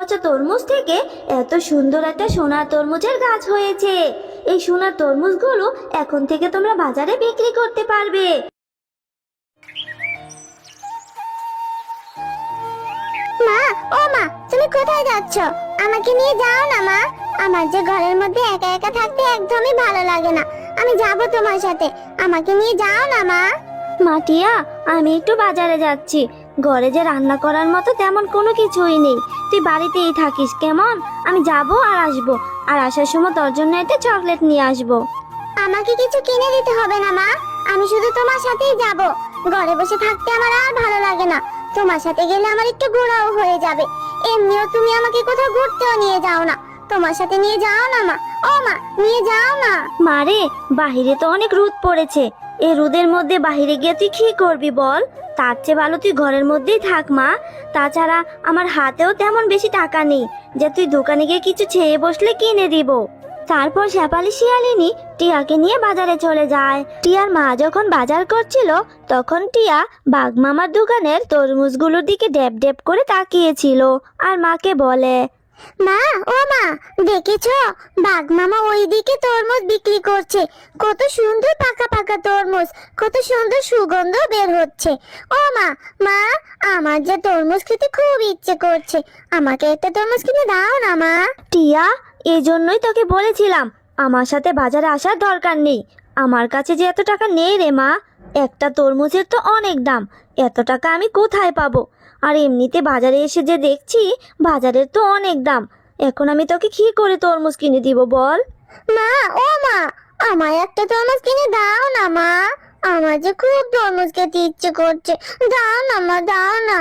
আচ্ছা, তরমুজ থেকে এত সুন্দর একটা সোনার তরমুজের গাছ হয়েছে। এই সোনার তরমুজগুলো এখন থেকে তোমরা বাজারে বিক্রি করতে পারবে। মা, ও মা, তুমি কোথায় যাচ্ছ? আমাকে নিয়ে যাও না মা। আমার যে ঘরের মধ্যে একা একা থাকতে একদমই ভালো লাগে না। আমি যাব তোমার সাথে। আমাকে নিয়ে যাও না মা। মাটিয়া, আমি একটু বাজারে যাচ্ছি। ঘরে যে রান্না করার মতো তেমন কোনো কিছুই নেই। তুই বাড়িতেই থাকিস কেমন? আমি যাব আর আসবো, আর আসার সময় তোর জন্য একটা চকলেট নিয়ে আসবো। আমাকে কিছু কিনে দিতে হবে না মা। আমি শুধু তোমার সাথেই যাব। ঘরে বসে থাকতে আমার আর ভালো লাগে না। তোমার সাথে গেলে আমার একটু ঘোরাও হয়ে যাবে। এমনিও তুমি আমাকে কোথাও ঘুরতেও নিয়ে যাও না। তোমার সাথে নিয়ে যাও না মা। ও মা, নিয়ে যাও না। মারে, বাহিরে তো অনেক রোদ পড়েছে। এই রোদের মধ্যে বাহিরে গিয়ে তুই কি করবি বল? তার চেয়ে ভালো তুই ঘরের মধ্যেই থাক মা। তাছাড়া আমার হাতেও তেমন বেশি টাকা নেই যে তুই দোকানে গিয়ে কিছু চেয়ে বসলে কিনে দিব। তারপর শেফালি শিয়ালিনী টিয়াকে নিয়ে বাজারে চলে যায়। টিয়ার মা যখন বাজার করছিল তখন টিয়া বাঘ মামার দোকানের তরমুজগুলোর দিকে ড্যাব ড্যাব করে তাকিয়েছিল আর মাকে বলে, মা, ও মা, দেখেছো? বাঘ মামা ওইদিকে তরমুজ বিক্রি করছে। কত সুন্দর পাকা পাকা তরমুজ, কত সুন্দর সুগন্ধ বের হচ্ছে। ও মা, মা, আমার যে তরমুজ খেতে খুব ইচ্ছে করছে। আমাকে একটা তরমুজ কিনে দাও না মা। টিয়া, এই জন্যই তোকে বলেছিলাম আমার সাথে বাজারে আসার দরকার নেই। আমার কাছে যে এত টাকা নেই রে মা। একটা তরমুজের তো অনেক দাম। এত টাকা আমি কোথায় পাবো? আর এমনিতে বাজারে এসে যে দেখছি বাজারের তো অনেক দাম। এখন আমি তোকে কি করে তরমুজ কিনে দিব বল? মা, ও মা, আমায় একটা তরমুজ কিনে দাও না মা। আমার যে খুব তরমুজ খেতে ইচ্ছে করছে। দাও না মা, দাও না।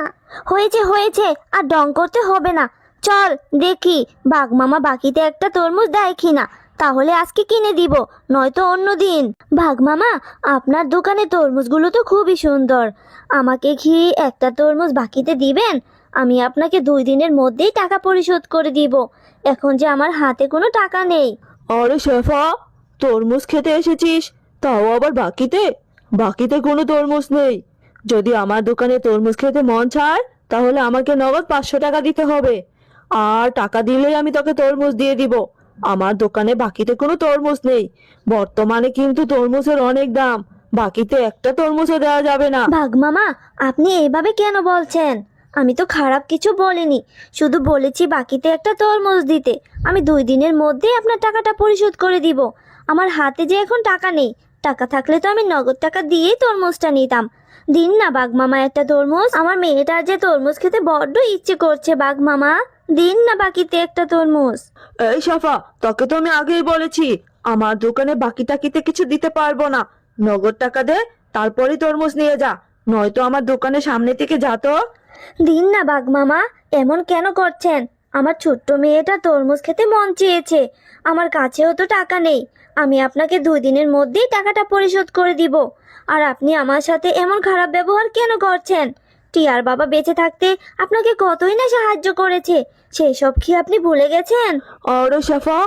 হয়েছে হয়েছে, আর ডং করতে হবে না। চল দেখি বাঘ মামা বাকিতে একটা তরমুজ দেয় কিনা, তাহলে আজকে কিনে দিব, নয়তো অন্য দিন। বাঘ মামা, আপনার দোকানে তরমুজগুলো তো খুবই সুন্দর। আমাকে কি একটা তরমুজ বাকিতে দিবেন? আমি আপনাকে 2 দিনের মধ্যেই টাকা পরিশোধ করে দিব। এখন যে আমার হাতে কোনো টাকা নেই। আরে শেফা, তরমুজ খেতে এসেছিস, তাও আবার বাকিতে? বাকিতে কোনো তরমুজ নেই। যদি আমার দোকানে তরমুজ খেতে মন চায় তাহলে আমাকে নগদ 500 টাকা দিতে হবে। আর টাকা দিলেই আমি তোকে তরমুজ দিয়ে দিব। আমার দোকানে বাকিতে কোনো তরমুজ নেই। বর্তমানে কিন্তু তরমুজের অনেক দাম। বাকিতে একটা তরমুজও দেওয়া যাবে না। বাঘ মামা, আপনি এইভাবে কেন বলছেন? আমি তো খারাপ কিছু বলিনি, শুধু বলেছি বাকিতে একটা তরমুজ দিতে। আমি 2 দিনের মধ্যেই আপনার টাকাটা পরিশোধ করে দিব। আমার হাতে যে এখন টাকা নেই। টাকা থাকলে তো আমি নগদ টাকা দিয়েই তরমুজটা নিতাম। দিন না বাঘ মামা একটা তরমুজ। আমার মেয়েটার যে তরমুজ খেতে বড্ড ইচ্ছে করছে বাঘ মামা। দিন না বাকিতে একটা তরমুজ। এই শেফা, তোকে তো আমি আগেই বলেছি আমার দোকানে বাকি টাকিতে কিছু দিতে পারবো না। নগদ টাকা দে, তারপরে তরমুজ নিয়ে যা, নয়তো আমার দোকানের সামনে থেকে যা তো। দিন না বাঘ মামা, এমন কেন করছেন? আমার ছোট্ট মেয়েটা তরমুজ খেতে মন চেয়েছে। আমার কাছেও তো টাকা নেই। আমি আপনাকে 2 দিনের মধ্যেই টাকাটা পরিশোধ করে দিব। আর আপনি আমার সাথে এমন খারাপ ব্যবহার কেন করছেন? টিয়ার বাবা বেঁচে থাকতে আপনাকে কতই না সাহায্য করেছে, সেই সব কি আপনি ভুলে গেছেন? আরে শেফা,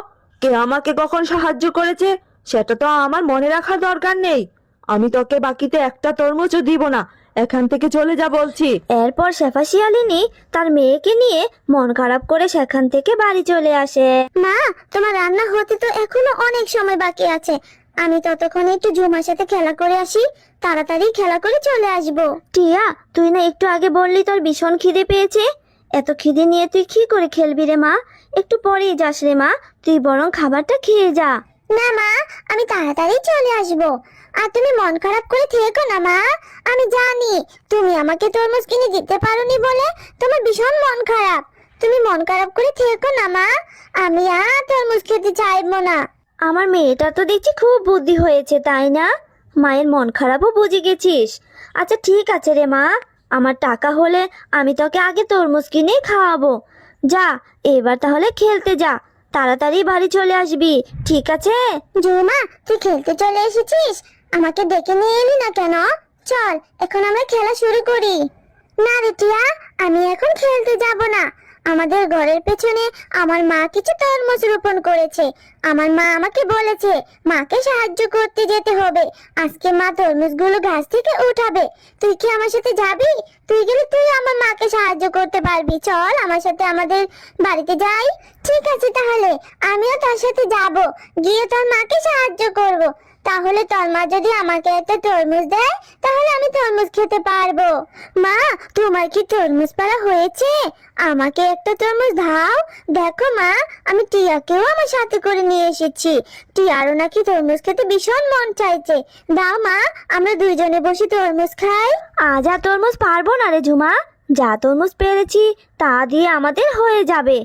কে আমাকে কখন সাহায্য করেছে সেটা তো আমার মনে রাখার দরকার নেই। আমি তোকে বাকিতে একটা তরমুজও দিব না। এখান থেকে চলে যা বলছি। এরপর শেফা শিয়ালিনী তার মেয়েকে নিয়ে মন খারাপ করে সেখান থেকে বাড়ি চলে আসে। মা, তোমার রান্না হতে তো এখনো অনেক সময় বাকি আছে। আমি ততক্ষণে একটু ঝুমার সাথে খেলা করে আসি। তাড়াতাড়ি খেলা করে চলে আসবো। টিয়া, তুই না একটু আগে বললি তোর ভীষণ খিদে পেয়েছে? এত খিদে নিয়ে তুই কি করে খেলবি রে মা? একটু পরেই যাস রে মা, তুই বরং খাবারটা খেয়ে যা। না মা, আমি তাড়াতাড়ি চলে আসবো। আর তুমি মন খারাপ করে থেকো না মা। আমি জানি তুমি আমাকে তরমুজ কিনে দিতে পারোনি বলে তোমার ভীষণ মন খারাপ। তুমি মন খারাপ করে থেকো না মা। আমি আর তরমুজ খেতে চাইবো না। আমার মেয়েটা তো দেখছি খুব বুদ্ধি হয়েছে, তাই না? মায়ের মন খারাপও বুঝে গেছিস। আচ্ছা ঠিক আছে রে মা, আমার টাকা হলে আমি তোকে আগে তরমুজ কিনে খাওয়াবো। যা, এবার তাহলে খেলতে যা, তাড়াতাড়ি বাড়ি চলে আসবি, ঠিক আছে? ঝুমা, তুই খেলতে চলে এসেছিস? আমাকে ডেকে নিয়ে এলি না কেন? চল এখন আমরা খেলা শুরু করি। না রে টিয়া, আমি এখন খেলতে যাব না। আমাদের ঘরের পেছনে আমার মা কিছু তরমুজ রোপণ করেছে। আমার মা আমাকে বলেছে মাকে সাহায্য করতে যেতে হবে। আজকে মা তরমুজগুলো গাছ থেকে উঠাবে। তুই কি আমার সাথে যাবি? তুই গেলে তুই আমার মাকে সাহায্য করতে পারবি। চল আমার সাথে আমাদের বাড়িতে যাই। ঠিক আছে, তাহলে আমিও তোর সাথে যাব, গিয়ে তোর মাকে সাহায্য করব। তাহলে তোর মা যদি আমাকে একটা তরমুজ দেয় তাহলে আমি তরমুজ খেতে পারবো। মা, তোমার কি তরমুজ পাড়া হয়েছে? আমাকে একটা তরমুজ দাও। দেখো মা, আমি টিয়াকেও আমার সাথে করে নিয়ে এসেছি। টিয়ারও নাকি তরমুজ খেতে ভীষণ মন চাইছে। দাও মা, আমরা দুইজনে বসে তরমুজ খাই। আজ আর তরমুজ পারবো না রে ঝুমা, যা তরমুজ পেরেছি তা দিয়ে আমাদের হয়ে যাবে।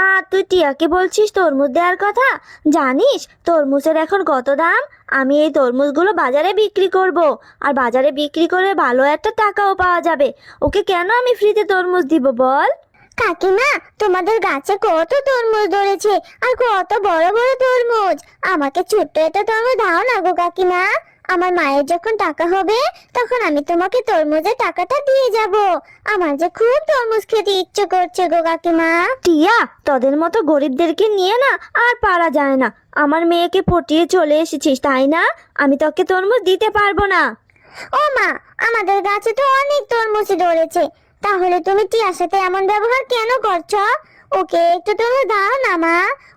আর তুই টিয়াকে বলছিস তরমুজ দেওয়ার কথা? জানিস তরমুজের এখন কত দাম? আমি এই তরমুজগুলো বাজারে বিক্রি করব, আর বাজারে বিক্রি করে ভালো একটা টাকাও পাওয়া যাবে। ওকে কেন আমি ফ্রিতে তরমুজ দিব বল? কাকিমা, তোমাদের গাছে কত তরমুজ ধরেছে, আর কত বড় বড় তরমুজ। আমাকে ছোট্ট একটা তরমুজ দাও না গো কাকিমা। আমার মায়ের যখন টাকা হবে তখন আমি তোমাকে তরমুজের টাকাটা দিয়ে যাব। আমার যে খুব তরমুজ খেতে ইচ্ছে করছে গো কাকিমা। টিয়া, তোদের মতো গরিবদেরকে নিয়ে না আর পারা যায় না। আমার মেয়েকে পটিয়ে চলে এসেছিস তাই না? আমি তোকে তরমুজ দিতে পারবো না। ও মা, আমাদের গাছে তো অনেক তরমুজ ধরেছে, তাহলে তুমি টিয়ার সাথে এমন ব্যবহার কেন করছো? ওকে একটু তরমুজ দাও না মা।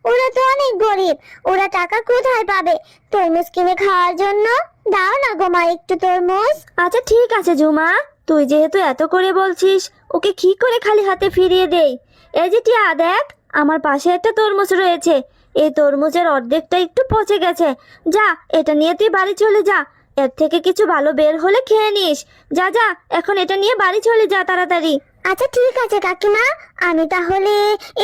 ওরা তো অনেক গরিব, ওরা টাকা কোথায় পাবে তরমুজ কিনে খাওয়ার জন্য? দাও না গো মা একটু তরমুজ। আচ্ছা ঠিক আছে ঝুমা, তুই যেহেতু এত করে বলছিস, ওকে কি করে খালি হাতে ফিরিয়ে দেই? এই যে টিয়া, দেখ আমার পাশে একটা তরমুজ রয়েছে। এই তরমুজের অর্ধেকটা একটু পচে গেছে। যা, এটা নিয়ে তুই বাড়ি চলে যা। এর থেকে কিছু ভালো বের হলে খেয়ে নিস। যা যা, এখন এটা নিয়ে বাড়ি চলে যা তাড়াতাড়ি। আচ্ছা ঠিক আছে কাকিমা, আমি তাহলে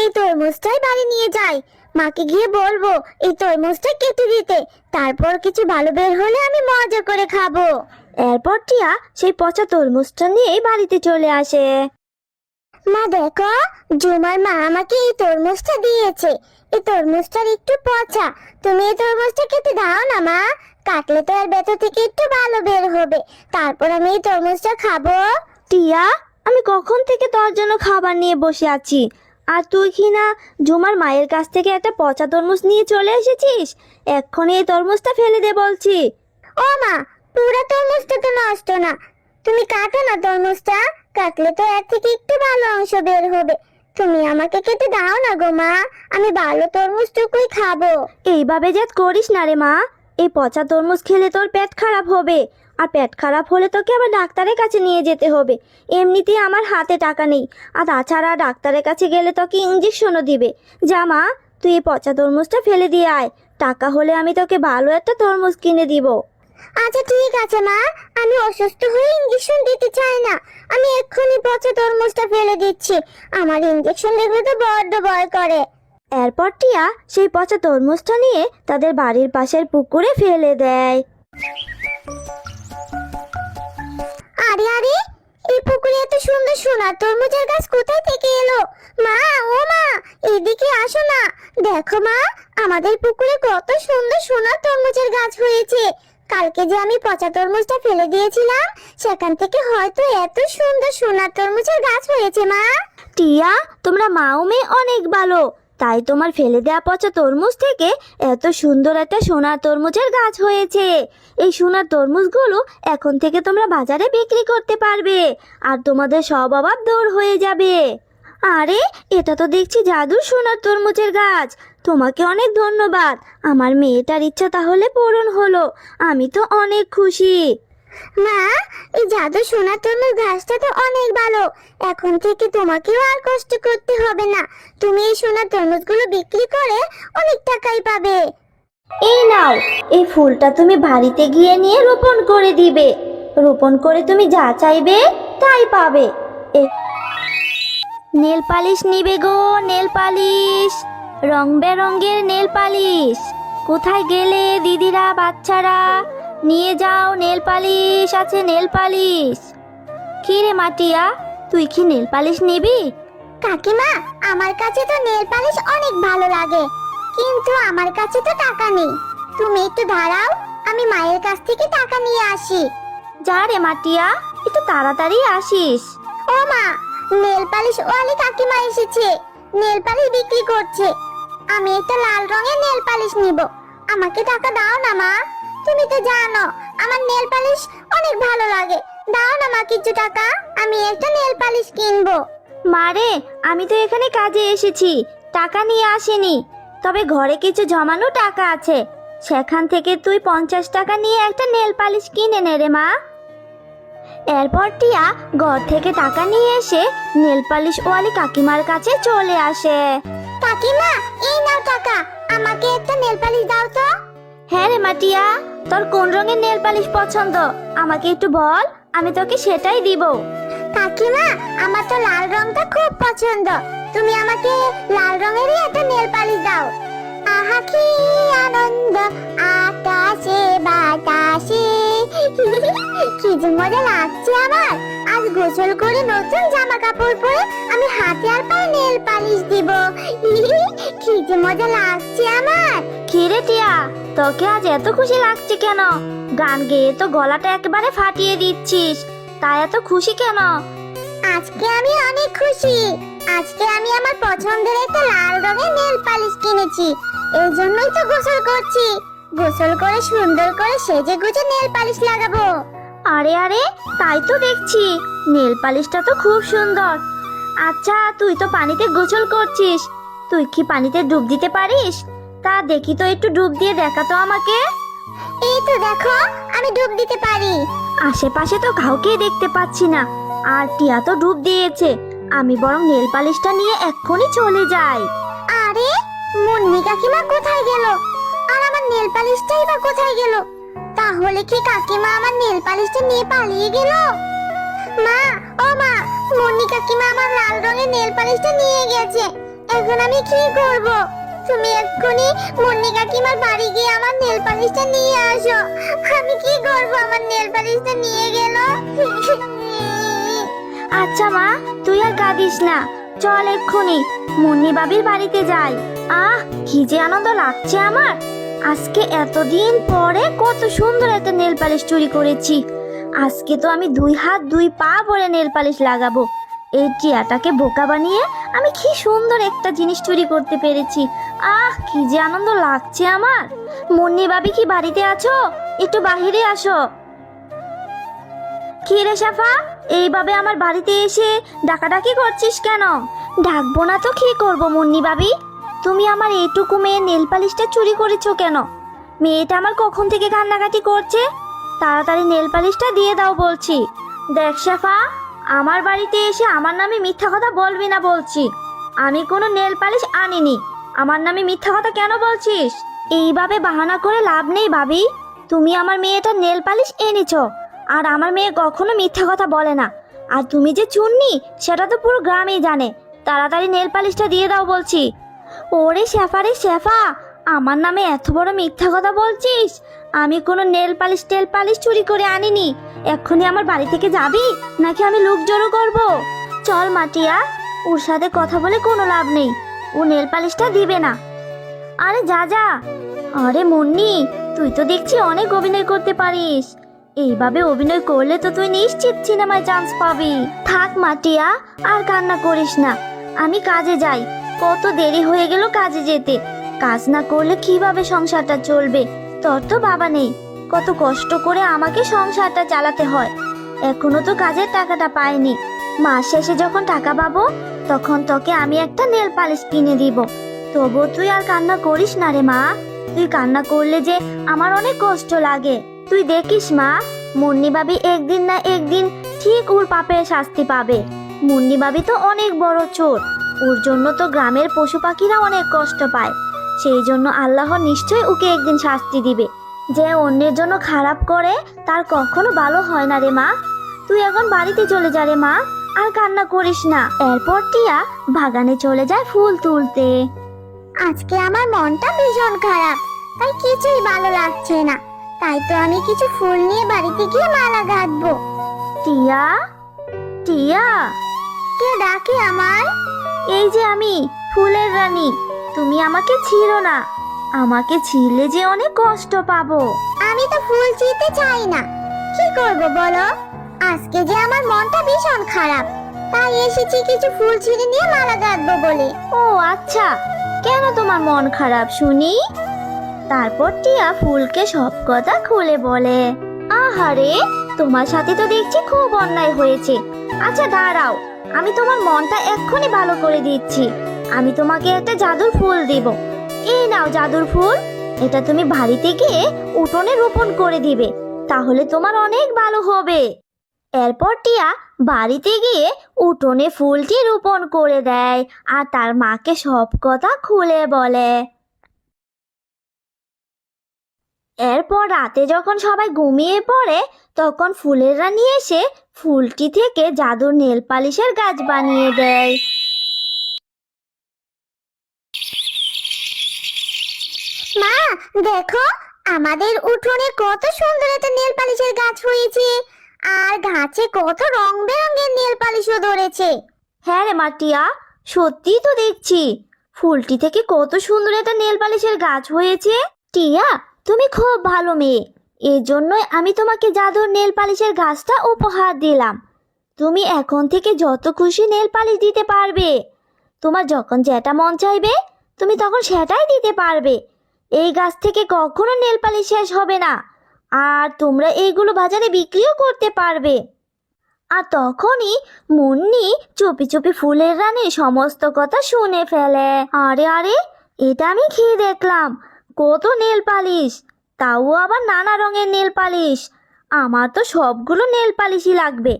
এই তরমুজটাই বাড়ি নিয়ে যাই। মাকে গিয়ে বলবো এই তরমুজটা কেটে দিতে, তারপর কিছু ভালো বের হলে আমি মজা করে খাবো। এরপর টিয়া সেই পচা তরমুজটা নিয়ে বাড়িতে চলে আসে। মা দেখো, জুমার মা আমাকে এই তরমুজটা দিয়েছে। এই তরমুজটার একটু পচা, তুমি এই তরমুজটা কেটে দাও না মা। কাটলে তো আর ভেতর থেকে একটু ভালো বের হবে, তারপর আমি এই তরমুজটা খাবো। টিয়া, আমি কখন থেকে তোর জন্য খাবার নিয়ে বসে আছি, আর তুই কি না ঝুমার মায়ের কাছ থেকে একটা পচা তরমুজ নিয়ে চলে এসেছিস? এক্ষুনি এই তরমুজটা ফেলে দে বলছি। ও মা, পুরো তরমুজটা তো নষ্ট না, তুমি কাটো না তরমুজটা। কাটলে তো এর থেকে একটু ভালো অংশ বের হবে। তুমি আমাকে কেটে দাও না গো মা, আমি ভালো তরমুজটুকুই খাবো। এইভাবে যে করিস না রে মা, এই পচা তরমুজ খেলে তোর পেট খারাপ হবে, আর পেট খারাপ হলে তোকে আবার ডাক্তারের কাছে নিয়ে যেতে হবে। এমনিতেই আমার হাতে টাকা নেই, আর তাছাড়া ডাক্তারের কাছে গেলে তোকে ইঞ্জেকশনও দিবে। যা মা, তুই এই পচা তরমুজটা ফেলে দিয়ে আয়। টাকা হলে আমি তোকে ভালো একটা তরমুজ কিনে দিব। আচ্ছা ঠিক আছে মা, আমি অসুস্থ হয়ে ইঞ্জেকশন দিতে চাই না। আমি এক্ষুনি পচা তরমুজটা ফেলে দিচ্ছি। আমার ইঞ্জেকশন দেখলে তো বড্ড ভয় করে। এরপর টিয়া সেই পচা তরমুজটা নিয়ে তাদের বাড়ির পাশের পুকুরে ফেলে দেয়। আরে আরে, এই পুকুরে এত সুন্দর সোনার তরমুজের গাছ কোথায় থেকে এলো? মা, ও মা, এদিকে আসো না। দেখো মা, আমাদের পুকুরে কত সুন্দর সোনার তরমুজের গাছ হয়েছে। কালকে যে আমি পচা তরমুজটা ফেলে দিয়েছিলাম, সেখান থেকে হয়তো এত সুন্দর সোনার তরমুজের গাছ হয়েছে। মা, টিয়া, তোমরা মা ও মেয়ে অনেক ভালো, তাই তোমার ফেলে দেওয়া পচা তরমুজ থেকে এত সুন্দর একটা সোনার তরমুজের গাছ হয়েছে। এই সোনার তরমুজগুলো এখন থেকে তোমরা বাজারে বিক্রি করতে পারবে, আর তোমাদের সব অভাব দূর হয়ে যাবে। আরে, এটা তো দেখছি জাদুর সোনার তরমুজের গাছ। তোমাকে অনেক ধন্যবাদ, আমার মেয়েটার ইচ্ছা তাহলে পূরণ হলো। আমি তো অনেক খুশি। মা, এই জাদু সোনার তরমুজ গাছটা তো অনেক ভালো। এখন থেকে তোমাকেও আর কষ্ট করতে হবে না। তুমি এই সোনার তরমুজগুলো বিক্রি করে অনেক টাকাই পাবে। এই নাও, এই ফুলটা তুমি বাড়িতে গিয়ে নিয়ে রোপণ করে দিবে। রোপণ করে তুমি যা চাইবে তাই পাবে। নেল পালিশ নিবে গো, নেল পালিশ, রং বেরঙের নেল পালিশ। কোথায় গেলে দিদিরা, বাচ্চারা? নিয়ে যাও, নেল পালিশ আছে, নেল পালিশ। কি রে মাটিয়া, তুই কি নেল পালিশ নিবি? কাকিমা, আমার কাছে তো নেল পালিশ অনেক ভালো লাগে, কিন্তু আমার কাছে তো টাকা নেই। তুমি একটু দাঁড়াও, আমি মায়ের কাছ থেকে টাকা নিয়ে আসি। যা রে মাটিয়া, একটু তাড়াতাড়ি আসিস। ও মা, নেল পালিশ ওয়ালি কাকিমা এসেছে, নেল পালিশ বিক্রি করছে। আমি একটা লাল রঙের নেল পালিশ নিব, আমাকে টাকা দাও না মা। তুমি তো জানো আমার নেল পালিশ অনেক ভালো লাগে, দাও না মা কিছু টাকা, আমি একটা নেল পালিশ কিনবো। মারে, আমি তো এখানে কাজে এসেছি, টাকা নিয়ে আসিনি। তবে ঘরে কিছু জমানো টাকা আছে, সেখান থেকে তুই 50 টাকা নিয়ে একটা নেল পালিশ কিনে নে রে মা। এরপর টিয়া ঘর থেকে টাকা নিয়ে এসে নেল পালিশ ওয়ালি কাকিমার কাছে চলে আসে। কাকিমা, এই নাও টাকা, আমাকে একটা নেল পালিশ দাও তো। হ্যাঁ রে মা টিয়া, তোর কোন রঙের নেল পালিশ পছন্দ আমাকে একটু বল, আমি তোকে সেটাই দিব। কাকিমা, আমার তো লাল রংটা খুব পছন্দ, তুমি আমাকে লাল রঙেরই একটা নেল পালিশ দাও। আহা কি আনন্দ আকাশে বাতাসে, কি যে মজা লাগছে আমার। আজ গোসল করে নতুন জামা কাপড় পরে আমি হাতে আর পায়ে নেল পালিশ দিব, কি যে মজা লাগছে আমার। কি রে টিয়া, তোকে আজ এত খুশি লাগছে কেন? গান গেয়ে তো গলাটা একেবারে ফাটিয়ে দিচ্ছিস, তাই এত খুশি কেন? আজকে আমি অনেক খুশি, আজকে আমি আমার পছন্দের একটা লাল রঙের নেল পালিশ কিনেছি, এই জন্যই তো গোসল করছি। গোসল করে সুন্দর করে সেজে গুজে নেল পালিশ লাগাবো। আরে আরে, তাই তো দেখছি, নেল পালিশটা তো খুব সুন্দর। আচ্ছা, তুই তো পানিতে গোসল করছিস, তুই কি পানিতে ডুব দিতে পারিস? তা দেখি তো, একটু ডুব দিয়ে দেখা তো আমাকে। এই তো দেখো, আমি ডুব দিতে পারি। আশেপাশে তো কাউকে দেখতে পাচ্ছি না, আর টিয়া তো ডুব দিয়েছে। আমি বরং নেল পালিশটা নিয়ে এক্ষুনি চলে যাই। আরে, মুন্নি কাকিমা কোথায় গেল? আর আমার নেল পালিশটাই বা কোথায় গেল? তাহলে কি কাকিমা আমার নেল পালিশটা নিয়ে পালিয়ে গেল? মা, ও মা, মুন্নি কাকিমা আমার লাল রঙের নেল পালিশটা নিয়ে গেছে, এখন আমি কি করব? তুমি এক্ষুনি মুন্নি কাকিমার বাড়ি গিয়ে আমার নেল পালিশটা নিয়ে আসো। আমি কি করব, আমার নেল পালিশটা নিয়ে গেল। আচ্ছা মা, তুই আর কাঁদিস না, চল এক্ষুনি মুন্নি বাবির বাড়িতে যাই। আহ, কি যে আনন্দ লাগছে আমার। আজকে এতদিন পরে কত সুন্দর একটা নেল পালিশ চুরি করেছি। আজকে তো আমি 2 হাত 2 পা ভরে নেল পালিশ লাগাবো। এই টিয়াটাকে বোকা বানিয়ে আমি কি সুন্দর একটা জিনিস চুরি করতে পেরেছি। আহ, কি যে আনন্দ লাগছে আমার। মুন্নি বাবি কি বাড়িতে আছো? একটু বাহিরে আসো। কি রে সাফা, এইভাবে আমার বাড়িতে এসে ডাকাডাকি করছিস কেন? ডাকবো না তো কি করব মুন্নি বাবি? তুমি আমার এইটুকু মেয়ে নেল পালিশটা চুরি করেছো কেন? মেয়েটা আমার কখন থেকে কান্নাকাটি করছে, তাড়াতাড়ি নেল পালিশটা দিয়ে দাও বলছি। দেখ সাফা, আমার বাড়িতে এসে আমার নামে মিথ্যা কথা বলবি না বলছি। আমি কোনো নেল পালিশ আনিনি, আমার নামে মিথ্যা কথা কেন বলছিস? এইভাবে বাহানা করে লাভ নেই ভাবি, তুমি আমার মেয়েটা নেল পালিশ এনেছো, আর আমার মেয়ে কখনো মিথ্যা কথা বলে না। আর তুমি যে চুন্নি সেটা তো পুরো গ্রামেই জানে। তাড়াতাড়ি নেল পালিশটা দিয়ে দাও বলছি। ওরে শেফা রে শেফা, আমার নামে এত বড় মিথ্যা কথা বলছিস? আমি কোনো নেল পালিশ টেল পালিশ চুরি করে আনিনি। এক্ষুনি আমার বাড়ি থেকে যাবি, নাকি আমি লোক জড়ো করব? চল মাটিয়া, ওর সাথে কথা বলে কোনো লাভ নেই, ও নেল পালিশটা দিবে না। আরে যা যা। আরে মুন্নি, তুই তো দেখছি অনেক অভিনয় করতে পারিস। এইভাবে অভিনয় করলে তো তুই নিশ্চিত সিনেমায় চান্স পাবি। থাক মাটিয়া, আর কান্না করিস না, আমি কাজে যাই। কত দেরি হয়ে গেল কাজে যেতে। কাজ না করলে কিভাবে সংসারটা চলবে? তোর তো বাবা নেই, কত কষ্ট করে আমাকে সংসারটা চালাতে হয়। এখনো তো কাজের টাকাটা পাইনি। মাস শেষে যখন টাকা পাবো তখন তোকে আমি একটা নেল পালিশ কিনে দিব। তবু তুই আর কান্না করিস না রে মা। তুই কান্না করলে যে আমার অনেক কষ্ট লাগে। তুই দেখিস মা, মুন্নি বাবি একদিন না একদিন ঠিক ওর পাপের শাস্তি পাবে। মুন্নি বাবি তো অনেক বড় চোর, ওর জন্য তো গ্রামের পশু পাখিরা অনেক কষ্ট পায়। সেই জন্য আল্লাহ নিশ্চয়ই ওকে একদিন শাস্তি দিবে। যে অন্যের জন্য খারাপ করে তার কখনো ভালো হয় না রে মা। তুই এখন বাড়িতে চলে যা রে মা, আর কান্না করিস না। এরপর টিয়া বাগানে চলে যায় ফুল তুলতে। আজকে আমার মনটা ভীষণ খারাপ, তাই কিছুই ভালো লাগছে না। তাই তো আমি কিছু ফুল নিয়ে বাড়িতে গিয়ে মালা গাঁথবো। টিয়া, টিয়া, কে ডাকে আমায়? এই যে আমি, ফুলের রানী। তুমি আমাকে ছিঁড়ো না, আমাকে ছিঁড়লে যে অনেক কষ্ট পাবো। আমি তো ফুল ছিঁড়তে চাই না, কি করব বলো? আজকে যে আমার মনটা ভীষণ খারাপ, তাই এসেছি কিছু ফুল ছিঁড়ে নিয়ে মালা গাঁথবো বলে। ও আচ্ছা, কেন তোমার মন খারাপ শুনি? তারপর টিয়া ফুলকে সব কথা খুলে বলে। আহারে, তোমার সাথে তো দেখছি খুব অন্যায় হয়েছে। আচ্ছা দাঁড়াও, আমি তোমার মনটা এক্ষুনি ভালো করে দিচ্ছি। আমি তোমাকে একটা জাদুর ফুল দেব। এই নাও জাদুর ফুল, এটা তুমি বাড়িতে গিয়ে উঠোনে রোপণ করে দিবে, তাহলে তোমার অনেক ভালো হবে। এরপর টিয়া বাড়িতে গিয়ে উঠোনে ফুলটি রোপণ করে দেয় আর তার মাকে সব কথা খুলে বলে। এরপর রাতে যখন সবাই ঘুমিয়ে পড়ে, তখন ফুলের রানী এসে ফুলটি থেকে জাদুর নেল পালিশের গাছ বানিয়ে দেয়। মা, দেখো আমাদের উঠোনে কত সুন্দর একটা নেল পালিশের গাছ হয়েছে, আর গাছে কত রং বেরঙের নেল পালিশও ধরেছে। হ্যাঁ রে মা টিয়া, সত্যিই তো দেখছি ফুলটি থেকে কত সুন্দর একটা নেল পালিশের গাছ হয়েছে। টিয়া, তুমি খুব ভালো মেয়ে, এর জন্যই আমি তোমাকে জাদুর নেল পালিশের গাছটা উপহার দিলাম। তুমি এখন থেকে যত খুশি নেল পালিশ দিতে পারবে। তোমার যখন যেটা মন চাইবে তুমি তখন সেটাই দিতে পারবে। এই গাছ থেকে কখনো নেল পালিশ শেষ হবে না, আর তোমরা এইগুলো বাজারে বিক্রিও করতে পারবে। আর তখনই মুন্নি চুপি চুপি ফুলের রানীর সমস্ত কথা শুনে ফেলে। আরে আরে, এটা আমি খেয়ে দেখলাম কত নেল পালিশ, তাও আবার নানা রঙের নেল পালিশ। আমার তো সবগুলো নেল পালিশই লাগবে।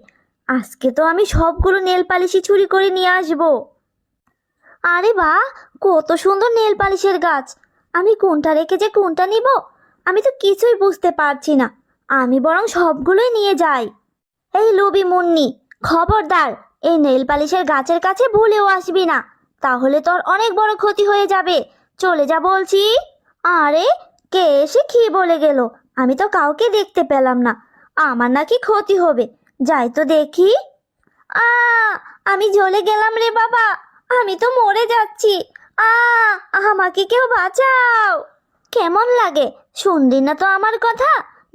আজকে তো আমি সবগুলো নেল পালিশই চুরি করে নিয়ে আসবো। আরে বাহ, কত সুন্দর নেল পালিশের গাছ! আমি কোনটা রেখে যে কোনটা নিব আমি তো কিছুই বুঝতে পারছি না। আমি বরং সবগুলোই নিয়ে যাই। এই লোভী মুন্নি, খবরদার এই নেল পালিশের গাছের কাছে ভুলেও আসবি না, তাহলে তোর অনেক বড় ক্ষতি হয়ে যাবে। চলে যা বলছি। আরে, কে এসে কি বলে গেল? আমি তো কাউকে দেখতে পেলাম না। আমার নাকি ক্ষতি হবে, যাই তো দেখি। আ আমি জ্বলে গেলাম রে বাবা, আমি তো মরে যাচ্ছি। আ আমাকে কেউ বাঁচাও। কেমন লাগে? শুনলি না তো আমার কথা?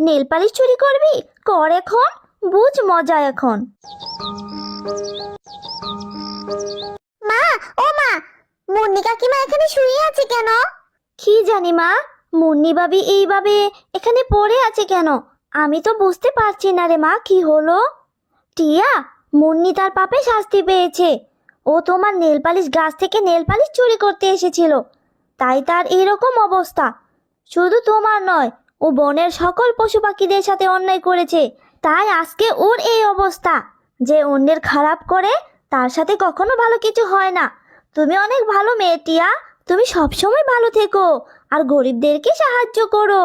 নেল পালিশ চুরি করবি? কর এখন, বুঝ মজা এখন। মা, ও মা, মুন্নি কাকিমা এখানে শুয়ে আছে কেন? কি জানি মা, মুন্নি ভাবি এইভাবে এখানে পড়ে আছে কেন? আমি তো বুঝতে পারছি না রে মা, কি হলো? টিয়া, মুন্নি তার পাপে শাস্তি পেয়েছে। ও তোমার নেল পালিশ গাছ থেকে নেল পালিশ চুরি করতে এসেছিল, তাই তার এরকম অবস্থা। শুধু তোমার নয়, ও বনের সকল পশু পাখিদের সাথে অন্যায় করেছে, তাই আজকে ওর এই অবস্থা। যে অন্যের খারাপ করে তার সাথে কখনো ভালো কিছু হয় না। তুমি অনেক ভালো মেয়ে টিয়া, তুমি সবসময় ভালো থেকো আর গরিবদেরকে সাহায্য করো।